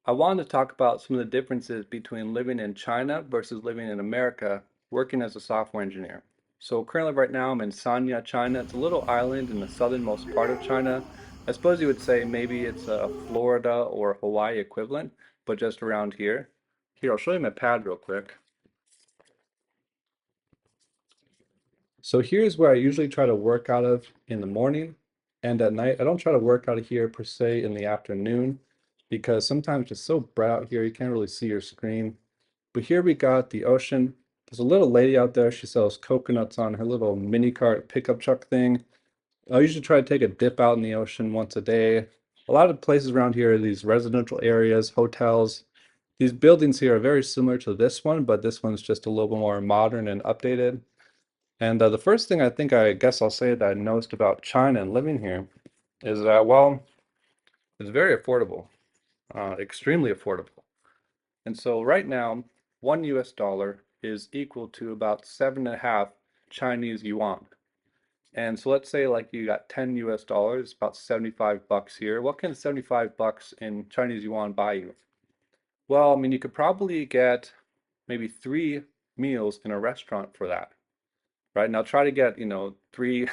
I wanted to talk about some of the differences between living in China versus living in America, working as a software engineer. So currently right now I'm in Sanya, China. It's a little island in the southernmost part of China. I suppose you would say maybe it's a Florida or Hawaii equivalent, but just around here. Here, I'll show you my pad real quick. So here's where I usually try to work out of in the morning and at night. I don't try to work out of here per se in the afternoon because sometimes it's so bright out here you can't really see your screen. But here we got the ocean. There's a little lady out there. She sells coconuts on her little mini cart pickup truck thing. I usually try to take a dip out in the ocean once a day. A lot of places around here are these residential areas, hotels. These buildings here are very similar to this one, but this one's just a little bit more modern and updated. And the first thing I guess I'll say that I noticed about China and living here is that, well, it's very affordable, extremely affordable. And so right now, one US dollar is equal to about 7.5 Chinese yuan. And so let's say like you got 10 US dollars, about 75 bucks here. What can 75 bucks in Chinese yuan buy you? Well, I mean, you could probably get maybe 3 meals in a restaurant for that, right? Now try to get, 3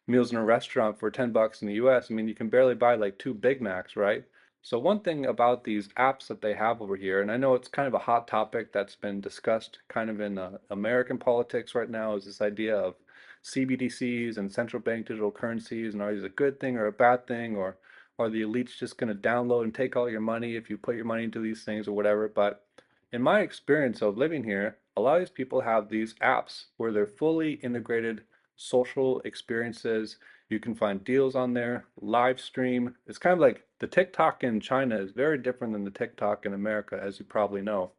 meals in a restaurant for 10 bucks in the US. I mean, you can barely buy like 2 Big Macs, right? So one thing about these apps that they have over here, and I know it's kind of a hot topic that's been discussed kind of in American politics right now, is this idea of CBDCs and central bank digital currencies, and are these a good thing or a bad thing, or are the elites just going to download and take all your money if you put your money into these things or whatever? But in my experience of living here, a lot of these people have these apps where they're fully integrated social experiences. You can find deals on there, live stream. It's kind of like the TikTok in China is very different than the TikTok in America, as you probably know.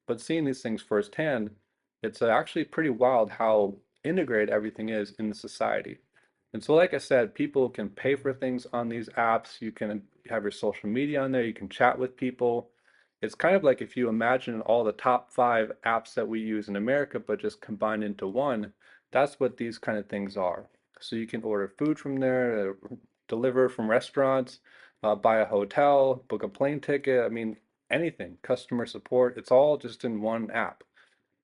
But seeing these things firsthand, it's actually pretty wild how integrated everything is in the society. And so, like I said, people can pay for things on these apps. You can have your social media on there. You can chat with people. It's kind of like if you imagine all the top 5 apps that we use in America, but just combined into one, that's what these kind of things are. So you can order food from there, deliver from restaurants, buy a hotel, book a plane ticket. I mean, anything, customer support, it's all just in one app.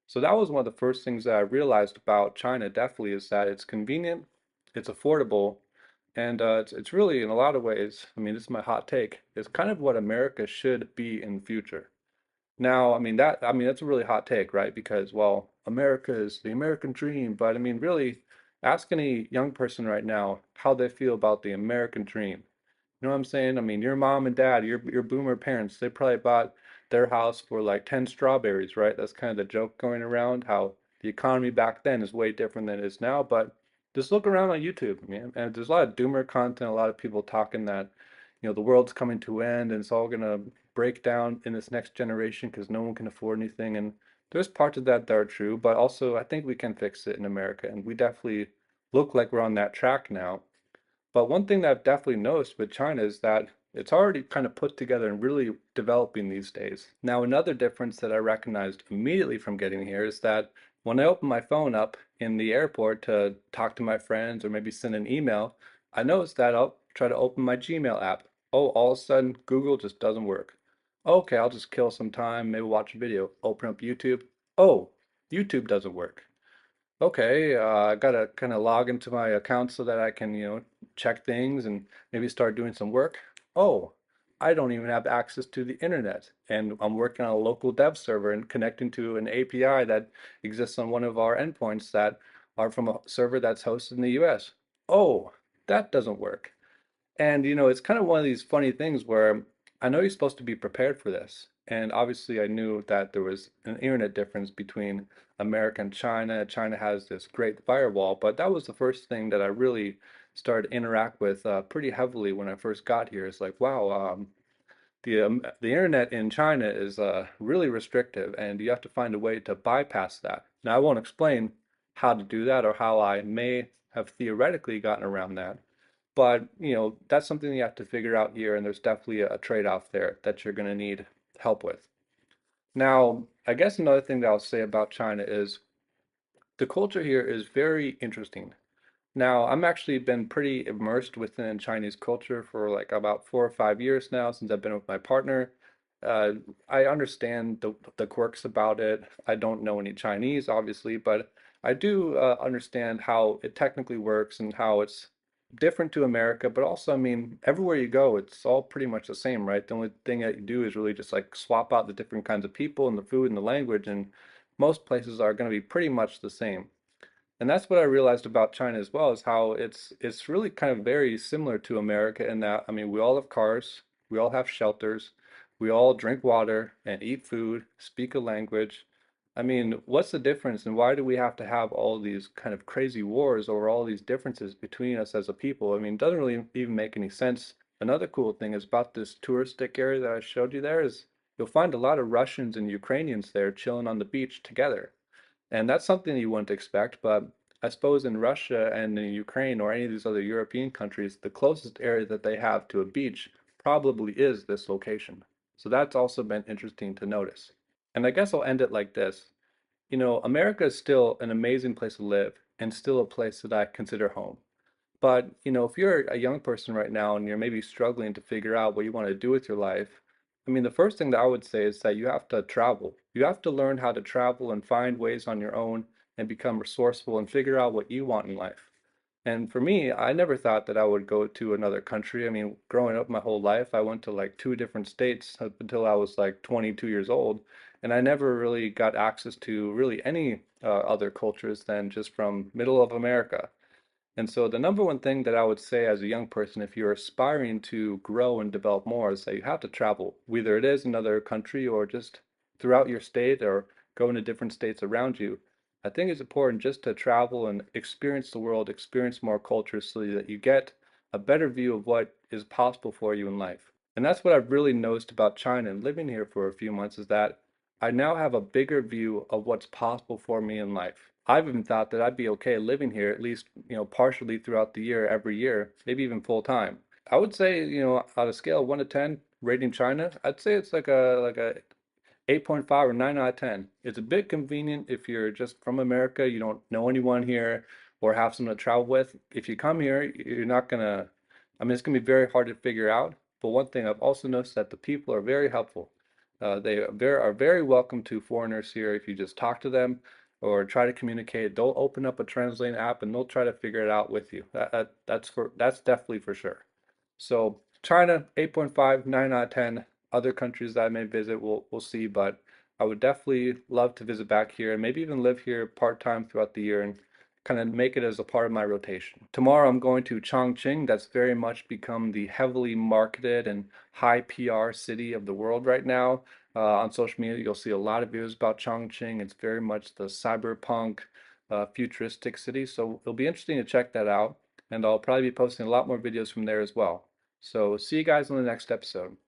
So that was one of the first things that I realized about China definitely is that it's convenient, it's affordable, and it's really in a lot of ways, I mean, this is my hot take, it's kind of what America should be in the future. Now, I mean that's a really hot take, right? Because well, America is the American dream, but I mean really ask any young person right now how they feel about the American dream. You know what I'm saying? I mean, your mom and dad, your boomer parents, they probably bought their house for like 10 strawberries, right? That's kind of the joke going around, how the economy back then is way different than it is now. But just look around on YouTube, man. And there's a lot of doomer content, a lot of people talking that, the world's coming to an end and it's all gonna break down in this next generation because no one can afford anything. And there's parts of that that are true, but also I think we can fix it in America. And we definitely look like we're on that track now. But one thing that I've definitely noticed with China is that it's already kind of put together and really developing these days. Now, another difference that I recognized immediately from getting here is that when I open my phone up in the airport to talk to my friends or maybe send an email, I noticed that I'll try to open my Gmail app. Oh, all of a sudden, Google just doesn't work. Okay, I'll just kill some time, maybe watch a video, open up YouTube. Oh, YouTube doesn't work. Okay, I gotta kind of log into my account so that I can, check things and maybe start doing some work. Oh, I don't even have access to the internet, and I'm working on a local dev server and connecting to an API that exists on one of our endpoints that are from a server that's hosted in the US. Oh, that doesn't work. And it's kind of one of these funny things where I know you're supposed to be prepared for this. And obviously, I knew that there was an internet difference between America and China. China has this great firewall, but that was the first thing that I really started to interact with pretty heavily when I first got here. It's like, wow, the internet in China is really restrictive, and you have to find a way to bypass that. Now, I won't explain how to do that or how I may have theoretically gotten around that. But, that's something you have to figure out here, and there's definitely a trade-off there that you're going to need help with. Now, I guess another thing that I'll say about China is the culture here is very interesting. Now, I'm actually been pretty immersed within Chinese culture for like about 4 or 5 years now since I've been with my partner. Uh, I understand the quirks about it. I don't know any Chinese, obviously, but I do understand how it technically works and how it's different to America. But also, I mean, everywhere you go, it's all pretty much the same, right? The only thing that you do is really just like swap out the different kinds of people and the food and the language, and most places are going to be pretty much the same. And that's what I realized about China as well, is how it's really kind of very similar to America in that, I mean, we all have cars, we all have shelters, we all drink water and eat food, speak a language. I mean, what's the difference and why do we have to have all these kind of crazy wars over all these differences between us as a people? I mean, it doesn't really even make any sense. Another cool thing is about this touristic area that I showed you there is you'll find a lot of Russians and Ukrainians there chilling on the beach together. And that's something you wouldn't expect, but I suppose in Russia and in Ukraine or any of these other European countries, the closest area that they have to a beach probably is this location. So that's also been interesting to notice. And I guess I'll end it like this. You know, America is still an amazing place to live and still a place that I consider home. But, you know, if you're a young person right now and you're maybe struggling to figure out what you want to do with your life, I mean, the first thing that I would say is that you have to travel. You have to learn how to travel and find ways on your own and become resourceful and figure out what you want in life. And for me, I never thought that I would go to another country. I mean, growing up my whole life, I went to like two different states up until I was like 22 years old. And I never really got access to really any other cultures than just from middle of America. And so the number one thing that I would say as a young person, if you're aspiring to grow and develop more, is that you have to travel, whether it is another country or just throughout your state or go into different states around you. I think it's important just to travel and experience the world, experience more cultures so that you get a better view of what is possible for you in life. And that's what I've really noticed about China and living here for a few months is that I now have a bigger view of what's possible for me in life. I've even thought that I'd be okay living here at least, you know, partially throughout the year, every year, maybe even full time. I would say, you know, on a scale of 1 to 10, rating China, I'd say it's like a 8.5 or 9 out of 10. It's a bit convenient if you're just from America, you don't know anyone here or have someone to travel with. If you come here, you're not gonna, I mean, it's gonna be very hard to figure out. But one thing I've also noticed that the people are very helpful. They are very welcome to foreigners here if you just talk to them or try to communicate. They'll open up a translating app and they'll try to figure it out with you. That's definitely for sure. So China, 8.5, 9 out of 10. Other countries that I may visit, we'll see, but I would definitely love to visit back here and maybe even live here part-time throughout the year and kind of make it as a part of my rotation. Tomorrow I'm going to Chongqing. That's very much become the heavily marketed and high PR city of the world right now. On social media, you'll see a lot of videos about Chongqing. It's very much the cyberpunk, futuristic city. So it'll be interesting to check that out. And I'll probably be posting a lot more videos from there as well. So see you guys on the next episode.